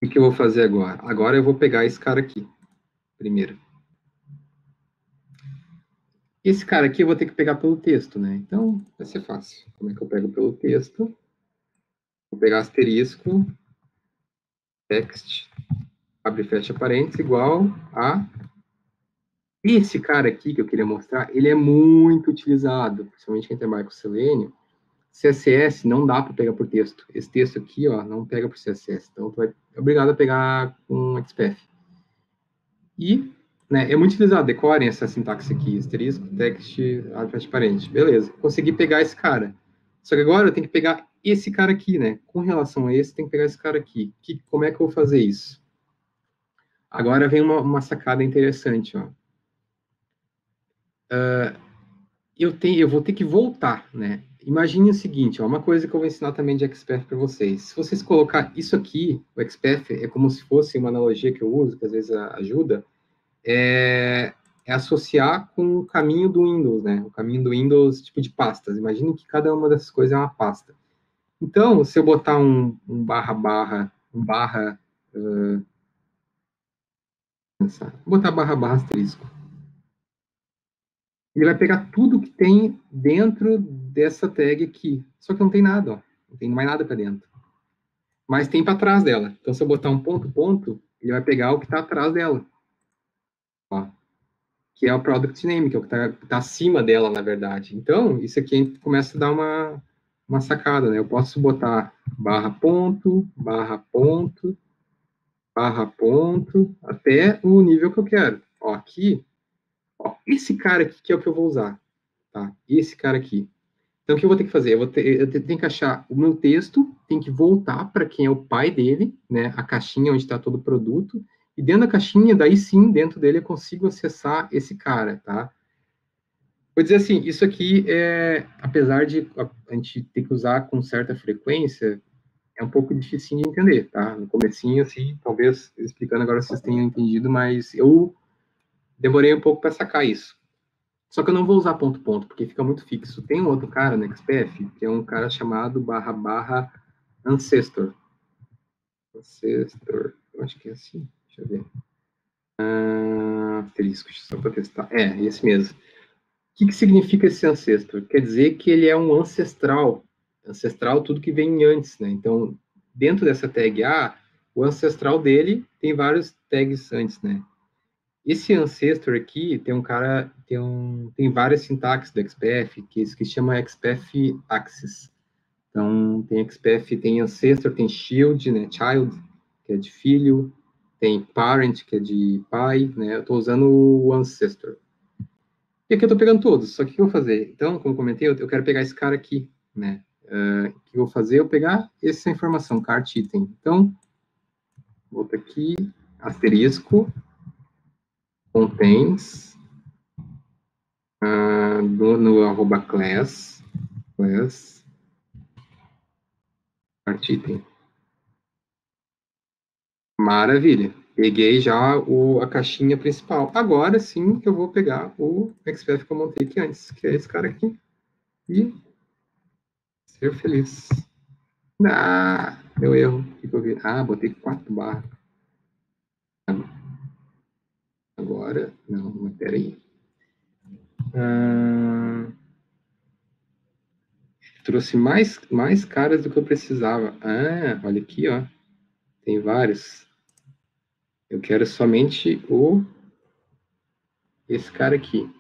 O que eu vou fazer agora? Agora eu vou pegar esse cara aqui, primeiro. Esse cara aqui eu vou ter que pegar pelo texto, né? Então, vai ser fácil. Como é que eu pego pelo texto? Vou pegar asterisco, text, abre e fecha parênteses, igual a... Esse cara aqui que eu queria mostrar, ele é muito utilizado, principalmente quem trabalha com Selenium. CSS não dá para pegar por texto. Esse texto aqui, ó, não pega por CSS. Então, tu vai é obrigado a pegar com XPath. E, né, é muito utilizado. Decorem essa sintaxe aqui. Asterisco, text, abre fecha parênteses. Beleza. Consegui pegar esse cara. Só que agora eu tenho que pegar esse cara aqui, né? Com relação a esse, tem que pegar esse cara aqui. Como é que eu vou fazer isso? Agora vem uma sacada interessante, ó. Eu vou ter que voltar, né? Imagine o seguinte, ó, uma coisa que eu vou ensinar também de XPath para vocês. Se vocês colocar isso aqui, o XPath é como se fosse uma analogia que eu uso, que às vezes ajuda, é associar com o caminho do Windows, né? O caminho do Windows, tipo de pastas. Imagine que cada uma dessas coisas é uma pasta. Então, se eu botar um barra, vou botar barra asterisco. Ele vai pegar tudo que tem dentro dessa tag aqui. Só que não tem nada, ó. Não tem mais nada para dentro. Mas tem para trás dela. Então, se eu botar um ponto, ele vai pegar o que está atrás dela. Ó. Que é o product name, que é o que está acima dela, na verdade. Então, isso aqui começa a dar uma sacada, né? Eu posso botar barra ponto, até o nível que eu quero. Ó, aqui, ó, esse cara aqui que é o que eu vou usar, tá? Esse cara aqui. Então, o que eu vou ter que fazer? Eu tenho que achar o meu texto, tem que voltar para quem é o pai dele, né? A caixinha onde está todo o produto. E dentro da caixinha, daí sim, dentro dele, eu consigo acessar esse cara, tá? Vou dizer assim, isso aqui, apesar de a gente ter que usar com certa frequência, é um pouco difícil de entender, tá? No comecinho, assim, talvez explicando agora vocês tenham entendido, mas eu demorei um pouco para sacar isso. Só que eu não vou usar ponto, porque fica muito fixo. Tem um outro cara no XPF, que é um cara chamado barra ancestor. Ancestor, eu acho que é assim, deixa eu ver. Asterisco, só para testar. É, esse mesmo. O que significa esse ancestor? Quer dizer que ele é um ancestral. Ancestral, tudo que vem antes, né? Então, dentro dessa tag A, o ancestral dele tem vários tags antes, né? Esse ancestor aqui tem um cara, tem várias sintaxes do XPF, que se chama XPF Axis. Então, tem XPF, tem ancestor, tem shield, né? Child, que é de filho, tem parent, que é de pai, né? Eu estou usando o ancestor. E aqui eu estou pegando todos, só que o que eu vou fazer? Então, como comentei, eu quero pegar esse cara aqui, né? O que eu vou fazer? Eu pegar essa informação, cart item. Então, volta aqui, asterisco, contains, no arroba class, cart item. Maravilha. Peguei já a caixinha principal. Agora sim que eu vou pegar o XPF que eu montei aqui antes, que é esse cara aqui. E ser feliz. Ah, meu erro. O que eu vi? Ah, botei 4 barras. Agora, não, mas peraí. Trouxe mais caras do que eu precisava. Ah, olha aqui, ó. Tem vários. Eu quero somente esse cara aqui.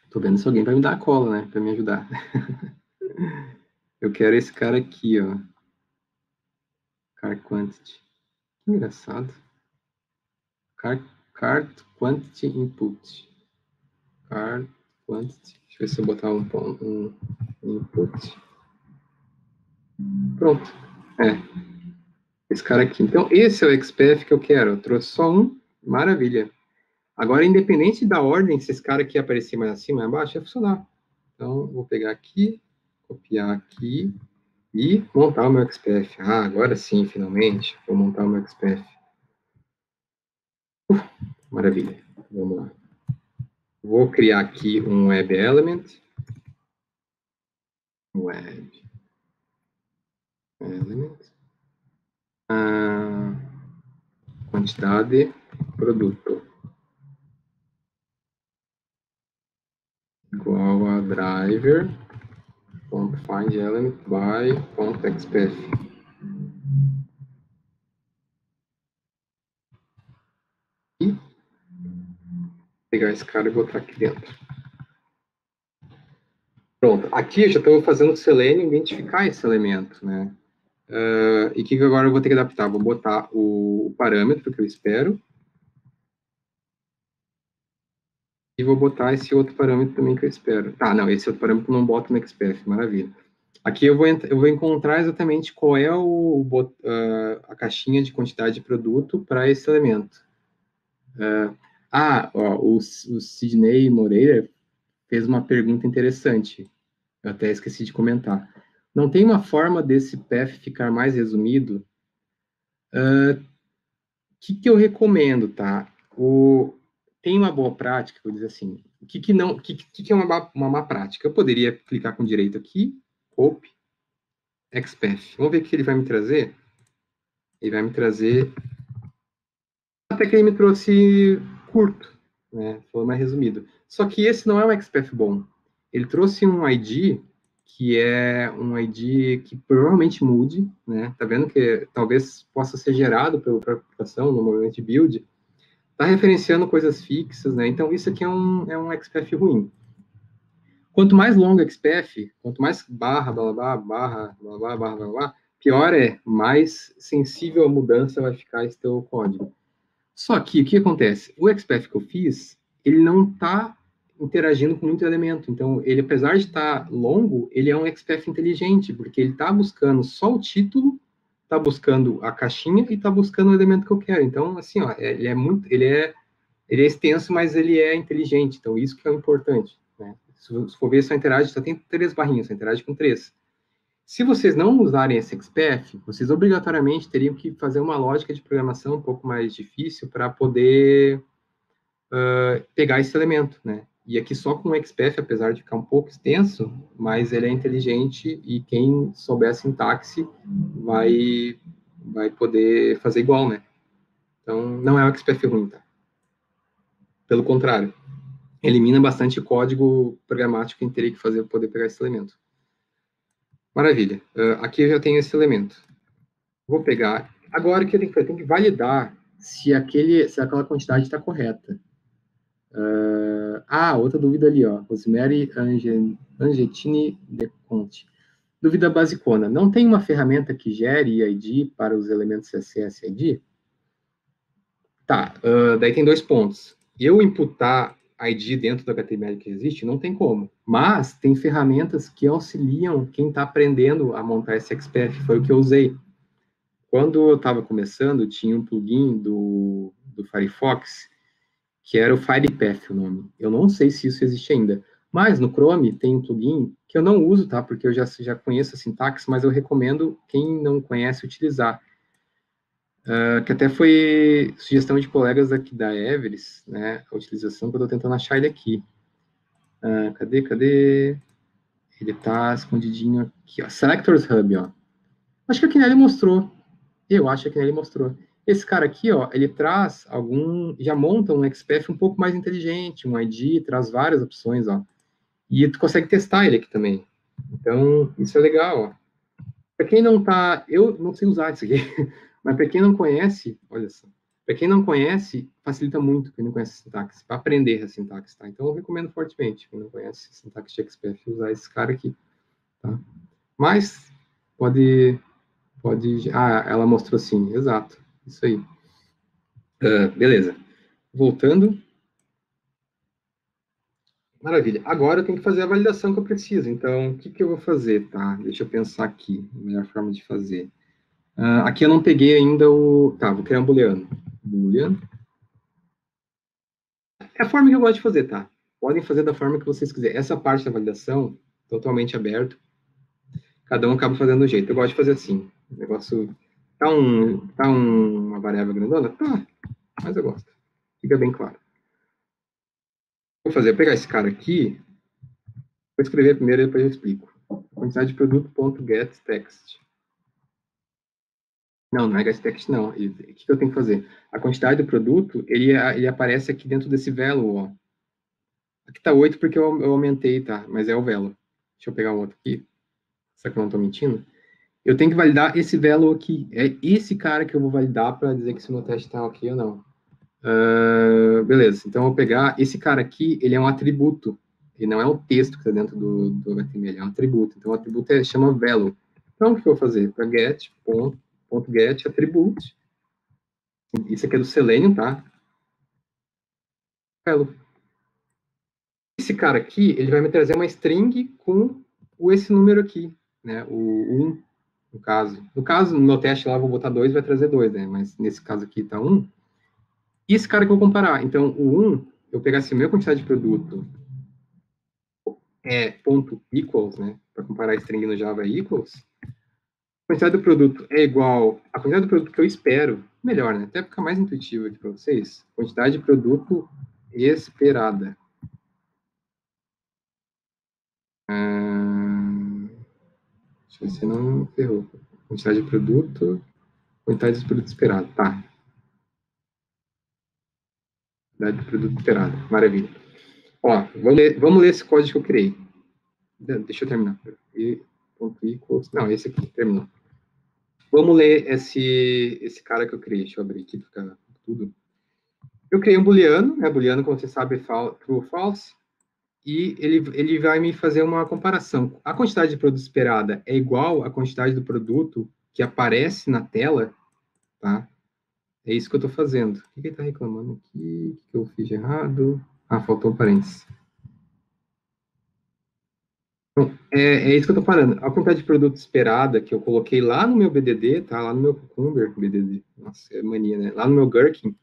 Tô vendo se alguém vai me dar a cola, né? Pra me ajudar. Eu quero esse cara aqui, ó. Cart quantity. Que engraçado. Cart quantity input. Cart quantity. Deixa eu ver se eu botar um input. Pronto. Esse cara aqui. Então, esse é o XPF que eu quero. Eu trouxe só um. Maravilha. Agora, independente da ordem, se esse cara aqui aparecer mais acima, mais abaixo, vai funcionar. Então, vou pegar aqui, copiar aqui e montar o meu XPF. Ah, agora sim, finalmente, vou montar o meu XPF. Maravilha. Vamos lá. Vou criar aqui um Web Element. Web Element. quantidade produto igual a driver.find element by.xpf. E pegar esse cara e botar aqui dentro. Pronto, aqui eu já estou fazendo o Selenium identificar esse elemento, né? E o que agora eu vou ter que adaptar? Vou botar o parâmetro que eu espero. E vou botar esse outro parâmetro também que eu espero. Tá, não, esse outro parâmetro não boto no XPF, maravilha. Aqui eu vou encontrar exatamente qual é a caixinha de quantidade de produto para esse elemento. Ó, o Sidney Moreira fez uma pergunta interessante. Eu até esqueci de comentar. Não tem uma forma desse path ficar mais resumido? O que eu recomendo, tá? Tem uma boa prática, vou dizer assim. O que é uma má prática? Eu poderia clicar com direito aqui, Hope, XPath. Vamos ver o que ele vai me trazer? Ele vai me trazer... Até que ele me trouxe curto, né? Foi mais resumido. Só que esse não é um XPath bom. Ele trouxe um ID que é um ID que provavelmente mude, né? Tá vendo que talvez possa ser gerado pela aplicação no momento de build. Tá referenciando coisas fixas, né? Então isso aqui é um XPath ruim. Quanto mais longo o XPath, quanto mais barra, blá, blá, barra, blá, blá, barra, blá, blá, pior mais sensível à mudança vai ficar esse teu código. Só que o que acontece? O XPath que eu fiz, ele não está interagindo com muito elemento. Então, ele, apesar de estar longo, ele é um XPath inteligente, porque ele está buscando só o título, está buscando a caixinha e está buscando o elemento que eu quero. Então, assim, ó, ele é extenso, mas ele é inteligente. Então, isso que é o importante. Né? Se for ver, só interage, só tem 3 barrinhas, só interage com 3. Se vocês não usarem esse XPath, vocês obrigatoriamente teriam que fazer uma lógica de programação um pouco mais difícil para poder pegar esse elemento, né? E aqui só com o XPath, apesar de ficar um pouco extenso, mas ele é inteligente e quem souber a sintaxe vai poder fazer igual, né? Então, não é o XPath ruim, tá? Pelo contrário, elimina bastante código programático que a gente teria que fazer para poder pegar esse elemento. Maravilha. Aqui eu já tenho esse elemento. Vou pegar. Agora o que eu tenho que fazer? Eu tenho que validar se aquela quantidade está correta. Outra dúvida ali, ó. Rosemary Angettini de Conte. Dúvida basicona. Não tem uma ferramenta que gere ID para os elementos CSS ID? Tá, daí tem 2 pontos. Eu imputar ID dentro do HTML que existe, não tem como. Mas tem ferramentas que auxiliam quem está aprendendo a montar esse XPath. Foi o que eu usei. Quando eu estava começando, tinha um plugin do Firefox, que era o FirePath o nome. Eu não sei se isso existe ainda. Mas no Chrome tem um plugin que eu não uso, tá? Porque eu já conheço a sintaxe, mas eu recomendo quem não conhece utilizar. Que até foi sugestão de colegas aqui da Everest, né? A utilização que eu estou tentando achar ele aqui. Cadê? Ele está escondidinho aqui, ó. Selectors Hub, ó. Acho que a Kinelli mostrou. Eu acho que a Kinelli mostrou. Esse cara aqui, ó, ele traz já monta um XPath um pouco mais inteligente, um ID, traz várias opções, ó. E tu consegue testar ele aqui também. Então, isso é legal, ó. Para quem não tá, eu não sei usar isso aqui, mas para quem não conhece, olha só, para quem não conhece, facilita muito quem não conhece a sintaxe, para aprender a sintaxe, tá? Então eu recomendo fortemente, quem não conhece a sintaxe de XPath, usar esse cara aqui, tá? Mas pode, ela mostrou sim, exato, isso aí. Beleza. Voltando. Maravilha. Agora eu tenho que fazer a validação que eu preciso. Então, o que eu vou fazer, tá? Deixa eu pensar aqui, a melhor forma de fazer. Aqui eu não peguei ainda o... Tá, vou criar um booleano. Boolean. É a forma que eu gosto de fazer, tá? Podem fazer da forma que vocês quiserem. Essa parte da validação, totalmente aberto. Cada um acaba fazendo do jeito. Eu gosto de fazer assim. O negócio... Tá uma variável grandona? Tá, mas eu gosto. Fica bem claro. Vou pegar esse cara aqui. Vou escrever primeiro e depois eu explico. Quantidade de produto.getText. Não é getText, não. O que eu tenho que fazer? A quantidade do produto, ele aparece aqui dentro desse velo, ó. Aqui tá 8 porque eu aumentei, tá? Mas é o velo. Deixa eu pegar um outro aqui. Será que eu não tô mentindo? Eu tenho que validar esse velo aqui. É esse cara que eu vou validar para dizer que se o meu teste tá ok ou não. Beleza. Então, eu vou pegar esse cara aqui, ele é um atributo. Ele não é um texto que está dentro do HTML, é um atributo. Então, o atributo chama velo. Então, o que eu vou fazer? Para get, ponto get, attribute. Isso aqui é do Selenium, tá? Velo. Esse cara aqui, ele vai me trazer uma string com esse número aqui, né? O 1, no caso. No caso, no meu teste lá, eu vou botar 2, vai trazer 2, né? Mas nesse caso aqui tá 1. E esse cara que eu vou comparar. Então, o 1, eu pegar assim, a minha quantidade de produto é ponto equals, né? Para comparar a string no Java é equals. A quantidade do produto é igual à quantidade do produto que eu espero. Melhor, né? Até ficar mais intuitivo aqui para vocês. Quantidade de produto esperada. Deixa eu ver se não ferrou. Quantidade de produto, quantidade de produto esperado. Tá. Quantidade de produto esperado. Maravilha. Ó, vamos ler esse código que eu criei. Deixa eu terminar. Equals. Não, esse aqui, terminou. Vamos ler esse cara que eu criei. Deixa eu abrir aqui para ficar tudo. Eu criei um booleano, né? Booleano, como você sabe, true ou false. E ele vai me fazer uma comparação. A quantidade de produto esperada é igual à quantidade do produto que aparece na tela, tá? É isso que eu estou fazendo. O que ele está reclamando aqui? O que eu fiz de errado? Ah, faltou um parênteses. Bom, é isso que eu estou parando. A quantidade de produto esperada que eu coloquei lá no meu BDD, tá? Lá no meu Cucumber, BDD. Nossa, é mania, né? Lá no meu Gherkin,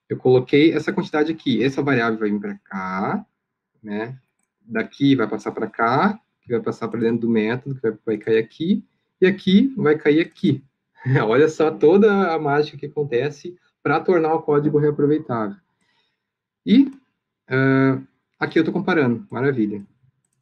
eu coloquei essa quantidade aqui. Essa variável vai vir para cá, né? Daqui vai passar para cá, que vai passar para dentro do método, que vai cair aqui, e aqui vai cair aqui. Olha só toda a mágica que acontece para tornar o código reaproveitável. E aqui eu estou comparando, maravilha. O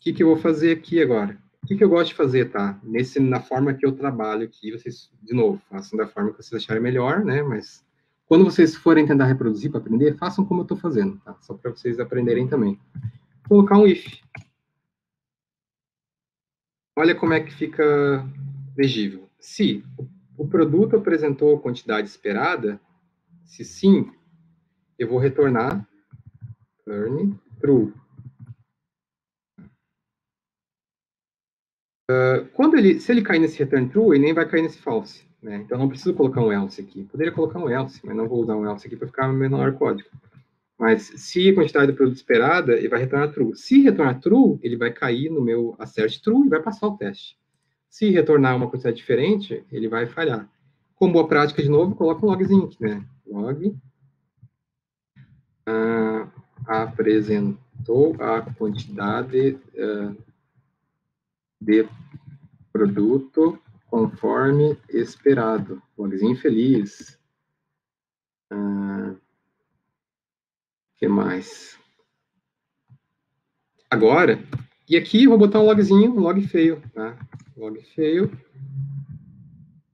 que eu vou fazer aqui agora? O que eu gosto de fazer, tá? Na forma que eu trabalho aqui, vocês, de novo, façam da forma que vocês acharem melhor, né? Mas quando vocês forem tentar reproduzir para aprender, façam como eu estou fazendo, tá? Só para vocês aprenderem também. Vou colocar um if. Olha como é que fica legível. Se o produto apresentou a quantidade esperada, se sim, eu vou retornar return true. Se ele cair nesse return true, ele nem vai cair nesse false. Né? Então, não preciso colocar um else aqui. Poderia colocar um else, mas não vou usar um else aqui para ficar menor código. Mas se a quantidade do produto esperada, ele vai retornar true. Se retornar true, ele vai cair no meu assert true e vai passar o teste. Se retornar uma quantidade diferente, ele vai falhar. Como boa prática, de novo, coloca um logzinho aqui, né? Log apresentou a quantidade de produto conforme esperado. Logzinho feliz. Que mais? Agora, e aqui eu vou botar um logzinho, um log feio, tá? Log feio.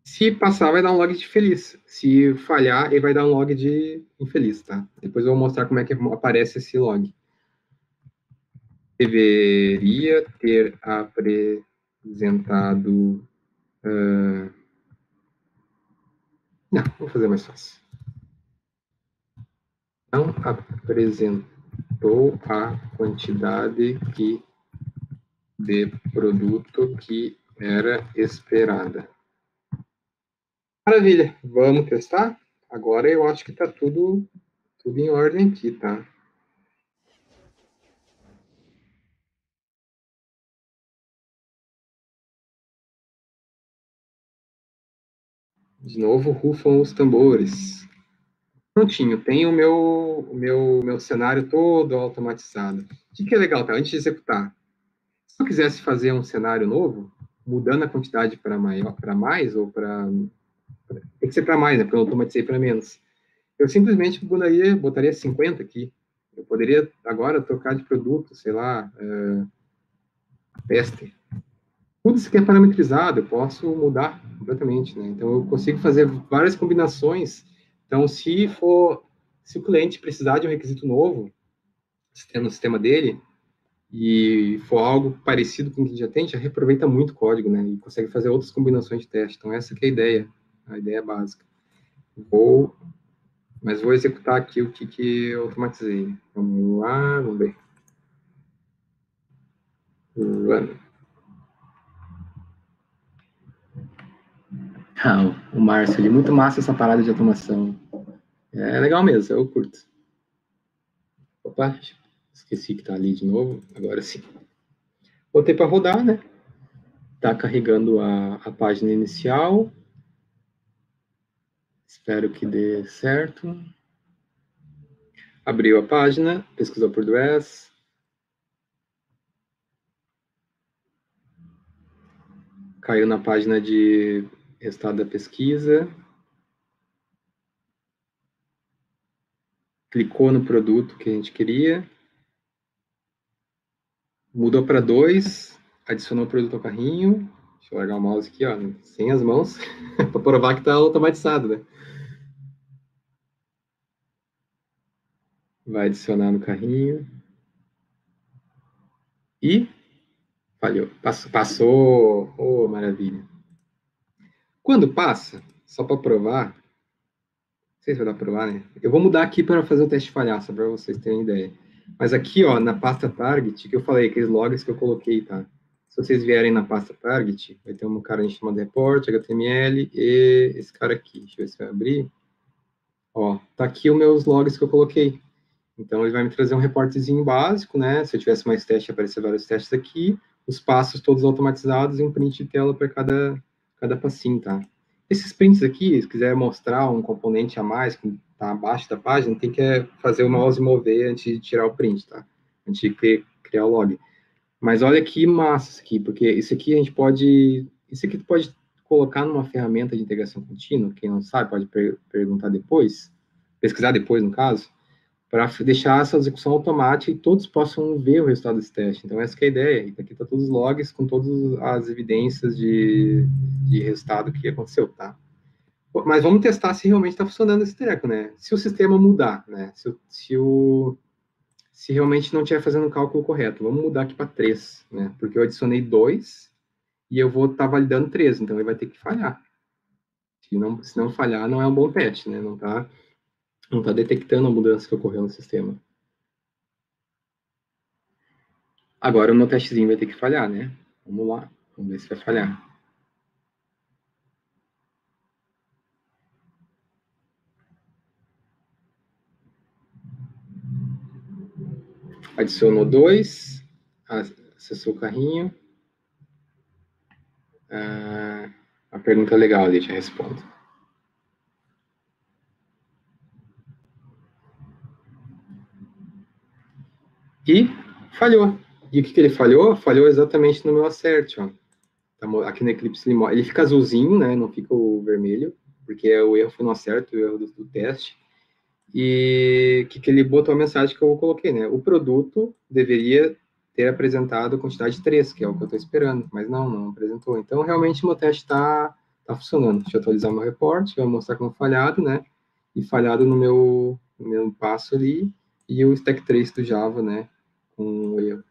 Se passar, vai dar um log de feliz. Se falhar, ele vai dar um log de infeliz, tá? Depois eu vou mostrar como é que aparece esse log. Deveria ter apresentado... Não, vou fazer mais fácil. Não apresentou a quantidade de produto que era esperada. Maravilha, vamos testar? Agora eu acho que está tudo em ordem aqui, tá? De novo, rufam os tambores. Prontinho, tem o meu cenário todo automatizado. O que é legal, tá? Antes de executar, se eu quisesse fazer um cenário novo, mudando a quantidade para mais, ou para... Tem que ser para mais, né? Porque eu automatizei para menos. Eu simplesmente botaria 50 aqui. Eu poderia agora trocar de produto, sei lá, teste. Tudo isso aqui é parametrizado, eu posso mudar completamente, né? Então, eu consigo fazer várias combinações. Então, se o cliente precisar de um requisito novo no sistema dele, e for algo parecido com o que já tem, já reaproveita muito código, né? E consegue fazer outras combinações de teste. Então, essa que é a ideia básica. Mas vou executar aqui o que eu automatizei. Vamos lá, vamos ver. Run. O Márcio ali, muito massa essa parada de automação. É legal mesmo, eu curto. Opa, esqueci que tá ali de novo, agora sim. Botei para rodar, né? Tá carregando a página inicial. Espero que dê certo. Abriu a página, pesquisou por Dress. Caiu na página de resultado da pesquisa. Clicou no produto que a gente queria. Mudou para 2, adicionou o produto ao carrinho. Deixa eu largar o mouse aqui, ó, sem as mãos, para provar que está automatizado, né? Vai adicionar no carrinho. E falhou. Passou. Oh, maravilha. Quando passa, só para provar, não sei se vai dar para provar, né? Eu vou mudar aqui para fazer o teste falhar, só para vocês terem ideia. Mas aqui, ó, na pasta target, que eu falei, aqueles logs que eu coloquei, tá? Se vocês vierem na pasta target, vai ter um cara chamado report, HTML, e esse cara aqui. Deixa eu ver se vai abrir. Ó, tá aqui os meus logs que eu coloquei. Então, ele vai me trazer um reportezinho básico, né? Se eu tivesse mais teste, aparecer vários testes aqui, os passos todos automatizados e um print de tela para cada passinho, tá? Esses prints aqui, se quiser mostrar um componente a mais que está abaixo da página, tem que fazer o mouse mover antes de tirar o print, tá? Antes de criar o log. Mas olha que massa isso aqui, porque isso aqui a gente pode... Isso aqui tu pode colocar numa ferramenta de integração contínua, quem não sabe pode perguntar depois, pesquisar depois, no caso, para deixar essa execução automática e todos possam ver o resultado desse teste. Então, essa que é a ideia. Aqui está todos os logs com todas as evidências de resultado que aconteceu, tá? Mas vamos testar se realmente está funcionando esse treco, né? Se o sistema mudar, né? Se realmente não estiver fazendo o cálculo correto, vamos mudar aqui para 3, né? Porque eu adicionei 2 e eu vou estar validando 3, então ele vai ter que falhar. Se não falhar, não é um bom teste, né? Não está detectando a mudança que ocorreu no sistema. Agora o meu testezinho vai ter que falhar, né? Vamos lá, vamos ver se vai falhar. Adicionou 2, acessou o carrinho. A pergunta é legal, deixa eu responder. E falhou. E o que ele falhou? Falhou exatamente no meu assert, ó. Aqui no Eclipse ele fica azulzinho, né? Não fica o vermelho, porque o erro foi no acerto, o erro do teste. E que ele botou a mensagem que eu coloquei, né? O produto deveria ter apresentado a quantidade 3, que é o que eu estou esperando, mas não apresentou. Então, realmente, o meu teste está funcionando. Deixa eu atualizar meu report, vai mostrar como falhado, né? E falhado no meu passo ali, e o stack trace do Java, né? Com o erro.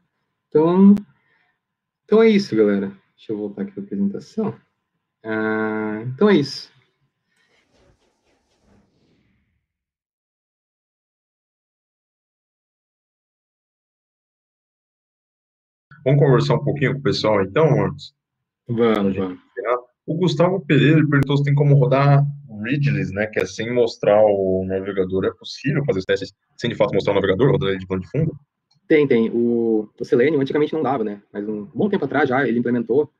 Então é isso, galera. Deixa eu voltar aqui para a apresentação. Então é isso. Vamos conversar um pouquinho com o pessoal, então, antes? Vamos. O Gustavo Pereira ele perguntou se tem como rodar readless, né? Que é sem mostrar o navegador. É possível fazer os testes sem de fato mostrar o navegador, rodar ele de plano de fundo? Tem. O Selenium antigamente não dava, né? Mas um bom tempo atrás já ele implementou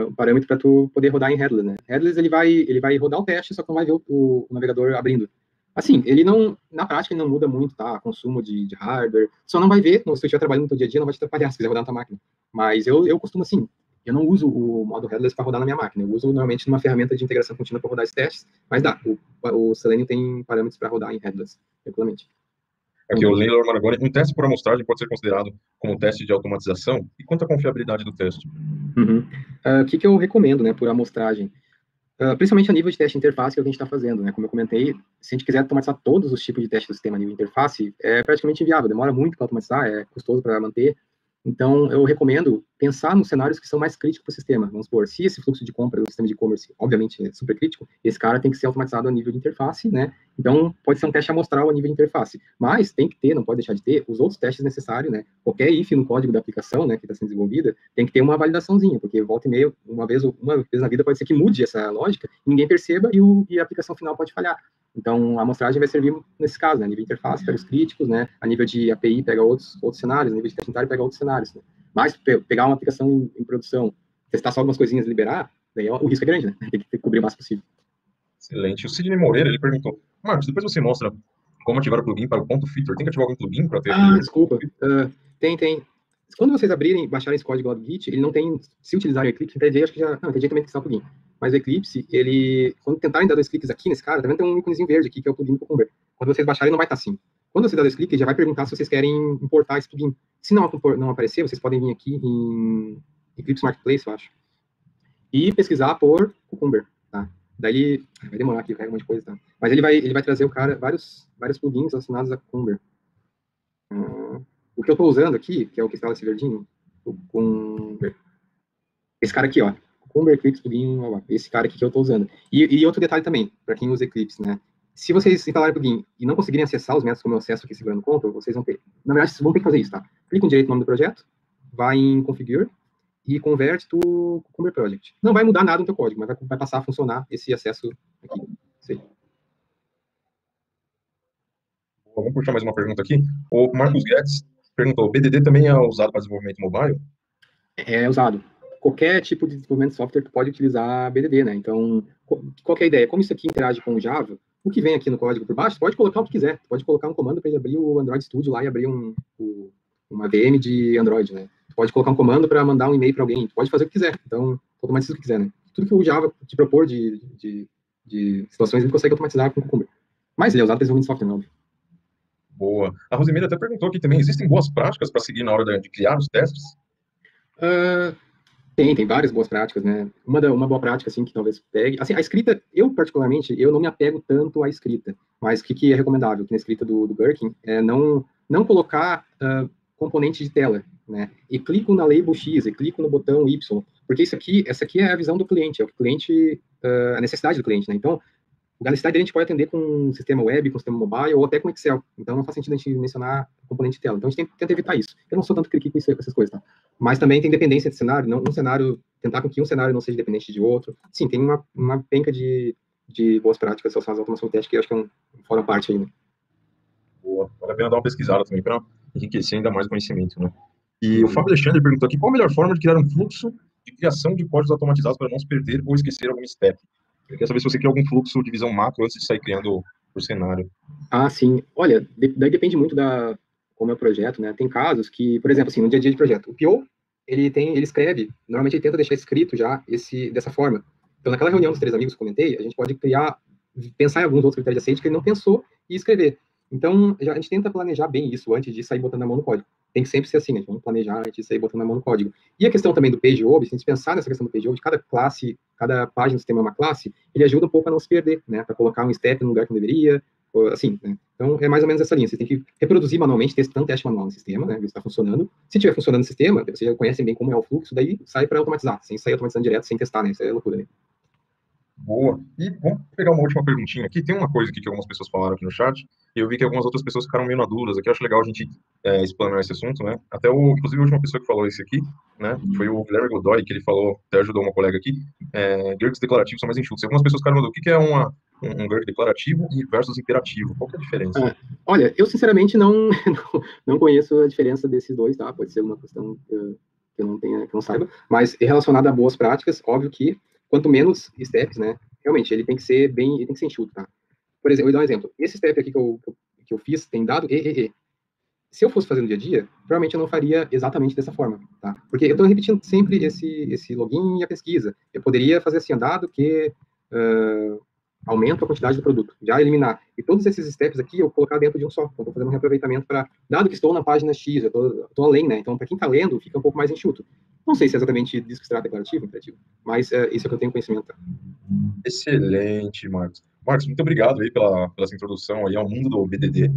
o parâmetro para tu poder rodar em headless, né? Headless ele vai rodar o teste, só que não vai ver o navegador abrindo. Assim, ele não, na prática, ele não muda muito, tá? Consumo de hardware. Só não vai ver, se tu estiver trabalhando no teu dia a dia, não vai te atrapalhar se quiser rodar na tua máquina. Mas eu costumo, assim, eu não uso o modo headless para rodar na minha máquina. Eu uso normalmente numa ferramenta de integração contínua para rodar esses testes. Mas dá, o Selenium tem parâmetros para rodar em headless, regularmente. Aqui, o Leila Maragoni. Um teste por amostragem pode ser considerado como teste de automatização? E quanto à confiabilidade do teste? O que eu recomendo, né, por amostragem? Principalmente a nível de teste de interface que é o que a gente está fazendo, né? Como eu comentei, se a gente quiser automatizar todos os tipos de teste do sistema a nível de interface, é praticamente inviável, demora muito para automatizar, é custoso para manter. Então, eu recomendo pensar nos cenários que são mais críticos para o sistema. Vamos supor, se esse fluxo de compra do sistema de e-commerce, obviamente, é super crítico, esse cara tem que ser automatizado a nível de interface, né? Então, pode ser um teste amostral a nível de interface. Mas tem que ter, não pode deixar de ter, os outros testes necessários, né? Qualquer if no código da aplicação, né, que está sendo desenvolvida, tem que ter uma validaçãozinha, porque volta e meia, uma vez na vida pode ser que mude essa lógica, ninguém perceba e a aplicação final pode falhar. Então, a amostragem vai servir nesse caso, né? A nível de interface, pega os críticos, né? A nível de API, pega outros cenários, a nível de teste unitário, pega outros cenários, né? Mas pegar uma aplicação em produção, testar só algumas coisinhas e liberar, daí o risco é grande, né? Tem que cobrir o máximo possível. Excelente. O Sidney Moreira, ele perguntou, Marcos, depois você mostra como ativar o plugin para o ponto feature. Tem que ativar algum plugin para ter aquele... Desculpa. Tem. Quando vocês abrirem, baixarem esse código lá do Git, ele não tem, se utilizarem o Eclipse, TJ, acho que já, não, TJ também tem que instalar o plugin. Mas o Eclipse, ele, quando tentarem dar dois cliques aqui nesse cara, tá vendo? Tem um íconezinho verde aqui, que é o plugin do Cucumber. Quando vocês baixarem, não vai estar assim. Quando você dá dois cliques, ele já vai perguntar se vocês querem importar esse plugin. Se não aparecer, vocês podem vir aqui em Eclipse Marketplace, eu acho, e pesquisar por Cucumber, tá? Daí, vai demorar aqui, carrega um monte de coisa, tá? Mas ele vai trazer o cara, vários plugins relacionados a Cucumber. O que eu estou usando aqui, que é o que está esse verdinho, com esse cara aqui, ó, Cucumber Eclipse plugin, esse cara aqui que eu estou usando. E outro detalhe também, para quem usa Eclipse, né? Se vocês instalarem o plugin e não conseguirem acessar os métodos como eu acesso aqui segurando o control, vocês vão ter, na verdade, vocês vão ter que fazer isso, tá? Clica direito no nome do projeto, vai em Configure e converte to Cucumber Project. Não vai mudar nada no teu código, mas vai passar a funcionar esse acesso aqui. Isso aí. Vamos puxar mais uma pergunta aqui. O Marcos Guedes perguntou, BDD também é usado para desenvolvimento mobile? É usado. Qualquer tipo de desenvolvimento de software pode utilizar BDD, né? Então, qual que é a ideia? Como isso aqui interage com o Java, o que vem aqui no código por baixo, pode colocar o que quiser. Pode colocar um comando para ele abrir o Android Studio lá e abrir uma VM de Android, né? Pode colocar um comando para mandar um e-mail para alguém. Pode fazer o que quiser. Então, automatiza o que quiser, né? Tudo que o Java te propor de situações, ele consegue automatizar com o Cucumber. Mas ele é usado para desenvolvimento de software, não. Boa. A Rosemira até perguntou aqui também, existem boas práticas para seguir na hora de criar os testes? Tem várias boas práticas, né? Uma boa prática, assim, que talvez pegue... Assim, a escrita, eu, particularmente, eu não me apego tanto à escrita, mas o que é recomendável, que na escrita do Gherkin, é não colocar componente de tela, né? E clico na label X, e clico no botão Y, porque essa aqui é a visão do cliente, é o que o cliente... a necessidade do cliente, né? Então, a necessidade a gente pode atender com um sistema web, com um sistema mobile, ou até com Excel. Então, não faz sentido a gente mencionar componente de tela. Então, a gente tenta evitar isso. Eu não sou tanto crítico com essas coisas, tá? Mas também tem dependência de cenário. Não, um cenário, tentar com que um cenário não seja dependente de outro. Sim, tem uma penca de boas práticas relacionadas à automação de teste, que eu acho que é um fora a parte aí, né? Boa. Vale a pena dar uma pesquisada também para enriquecer ainda mais o conhecimento, né? E o Fábio Alexandre perguntou aqui, qual a melhor forma de criar um fluxo de criação de códigos automatizados para não se perder ou esquecer algum step? Eu quero saber se você cria algum fluxo de visão macro antes de sair criando por cenário. Sim. Olha, daí depende muito como é o projeto, né? Tem casos que, por exemplo, assim, no dia a dia de projeto, o PO, ele escreve, normalmente ele tenta deixar escrito já dessa forma. Então, naquela reunião dos 3 amigos que eu comentei, a gente pode pensar em alguns outros critérios de aceite que ele não pensou e escrever. Então, a gente tenta planejar bem isso antes de sair botando a mão no código. Tem que sempre ser assim, né? Vamos planejar antes de sair botando a mão no código. E a questão também do page ob, se a gente pensar nessa questão do page ob, cada página do sistema é uma classe, ele ajuda um pouco a não se perder, né? Para colocar um step no lugar que não deveria, assim, né? Então, é mais ou menos essa linha. Você tem que reproduzir manualmente, testando teste manual no sistema, né? Ver se está funcionando. Se estiver funcionando no sistema, você já conhece bem como é o fluxo, daí sai para automatizar, sem sair automatizando direto, sem testar, né? Isso é loucura, né? Boa. E vamos pegar uma última perguntinha aqui. Tem uma coisa aqui que algumas pessoas falaram aqui no chat, e eu vi que algumas outras pessoas ficaram meio na dúvida aqui. Eu acho legal a gente explanar esse assunto, né? Inclusive, a última pessoa que falou isso aqui, né, foi o Guilherme Godoy, que ele falou, até ajudou uma colega aqui, GURPS declarativos são mais enxutos. E algumas pessoas ficaram na dúvida, o que é um GURP declarativo versus imperativo? Qual que é a diferença? Olha, eu sinceramente não conheço a diferença desses dois, tá? Pode ser uma questão que eu não saiba, mas relacionada a boas práticas, óbvio que quanto menos steps, né? Realmente, ele tem que ser enxuto, tá? Por exemplo, eu vou dar um exemplo. Esse step aqui que eu fiz tem dado e. Se eu fosse fazer no dia a dia, provavelmente eu não faria exatamente dessa forma, tá? Porque eu estou repetindo sempre esse login e a pesquisa. Eu poderia fazer assim, dado que aumento a quantidade do produto, já eliminar. E todos esses steps aqui eu colocar dentro de um só. Então, estou fazendo um reaproveitamento para, dado que estou na página X, eu estou além, né? Então, para quem está lendo, fica um pouco mais enxuto. Não sei se é exatamente disso que se trata, declarativo, imperativo, mas isso é o que eu tenho conhecimento. Tá? Excelente, Marcos. Marcos, muito obrigado aí pela essa introdução aí ao mundo do BDD.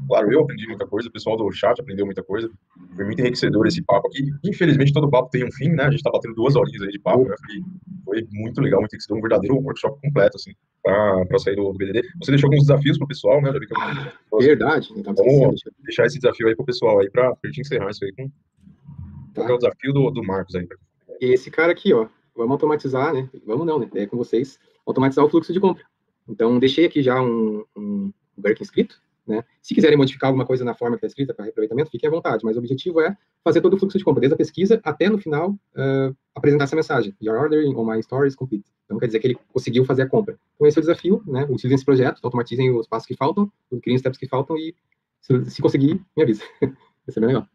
Claro, eu aprendi muita coisa, o pessoal do chat aprendeu muita coisa. Foi muito enriquecedor esse papo aqui. Infelizmente, todo papo tem um fim, né? A gente está batendo 2 horinhas aí de papo, né? Foi muito legal, muito enriquecedor, um verdadeiro workshop completo, assim, para sair do BDD. Você deixou alguns desafios para o pessoal, né? Já vi que Verdade, então vamos deixar esse desafio aí para o pessoal aí, para a gente encerrar isso aí com... Qual é o desafio do Marcos aí? Esse cara aqui, ó, vamos automatizar, né? Vamos não, né? É com vocês, automatizar o fluxo de compra. Então, deixei aqui já um work escrito, né? Se quiserem modificar alguma coisa na forma que está escrita para reaproveitamento, fiquem à vontade, mas o objetivo é fazer todo o fluxo de compra, desde a pesquisa até no final apresentar essa mensagem. Your ordering on my store is complete. Então, quer dizer que ele conseguiu fazer a compra. Então, esse é o desafio, né? Utilizem esse projeto, automatizem os passos que faltam, criem os steps que faltam e se conseguir, me avisa. Vai ser bem legal.